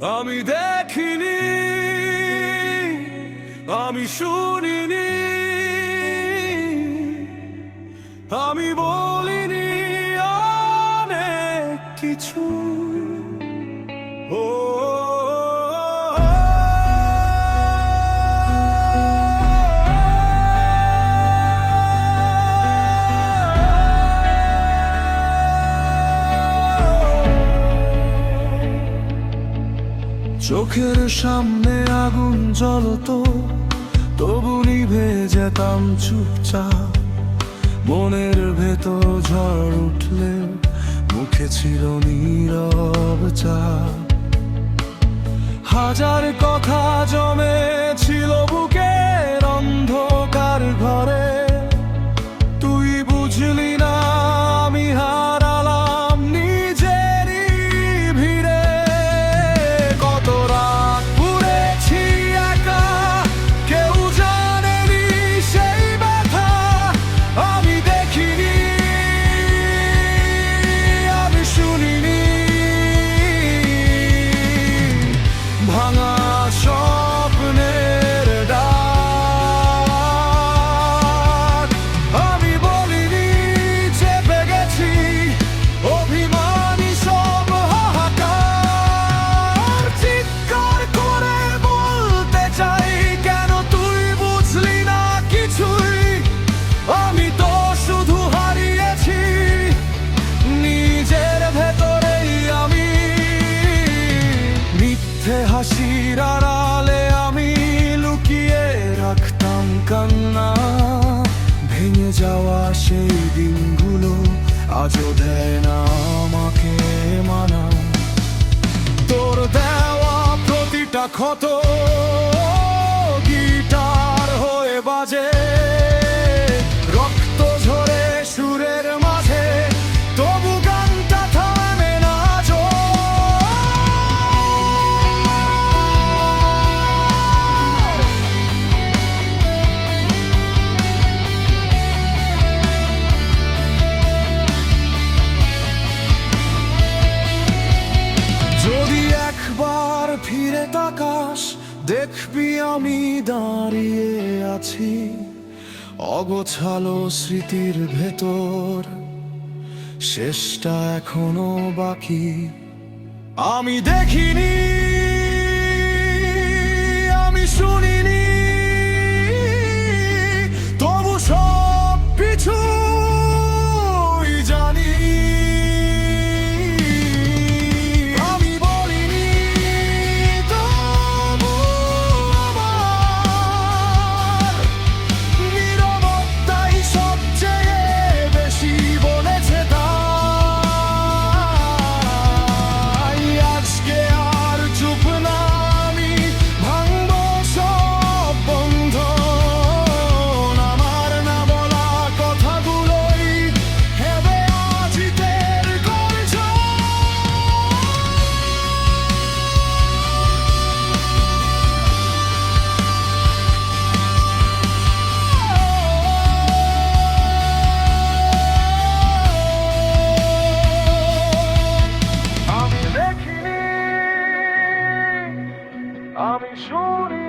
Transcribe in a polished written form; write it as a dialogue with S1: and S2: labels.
S1: আমি দেখিনি, আমি শুনিনি, আমি বলিনি অনেক কিছু। ও চোখের সামনে আগুন জ্বলতো, তবু নিভে যেতাম চুপচাপ। মনের ভেতর ঝড় উঠলে মুখে ছিল নীরব চাপ। হাজার কথা জমে ছিল বুকের অন্ধকার ঘরে, তুই বুঝলি না আমি হারালাম নিজেরই ভিড়ে। কত রাত পুড়েছি একা, কেউ জানেনি সেই ব্যথা। আমি দেখিনি, আমি শুনিনি, ভাঙা স্বপ্নের ডাক। আমি বলিনি, চেপে গেছি অভিমানী সব হাহাকার। চিৎকার করে বলতে চাই, কেন তুই বুঝলি না কিছুই। আমি তো শুধু হারিয়েছি নিজের ভেতরেই আমি। মিথ্যে হাসির আড়ালে আমি লুকিয়ে রাখতাম কান্না। ভেঙে যাওয়া সেই দিনগুলো আজও দেয় না আমাকে মানা। তোর দেওয়া প্রতিটা ক্ষত গিটার হয়ে বাজে, রক্ত ঝরে সুরের মাঝে, তবু গানটা থামে না জো। যদি একবার ফিরে তাকাস, দেখবি আমি দাঁড়িয়ে আছি অগোছালো স্মৃতির ভেতর। শেষটা এখনো বাকি। আমি দেখিনি, আমি শুনিনি, তবু সব কিছু জানি। আমি বলিনি, তবু আমার নীরবতাই সবচেয়ে বেশি বলেছে তাই। আজকে আর চুপ না আমি, ভাঙবো সব বন্ধন। আমার না বলা কথাগুলোই হেবে আজিতের গর্জন। আমি দেখিনি, আমি শুনি।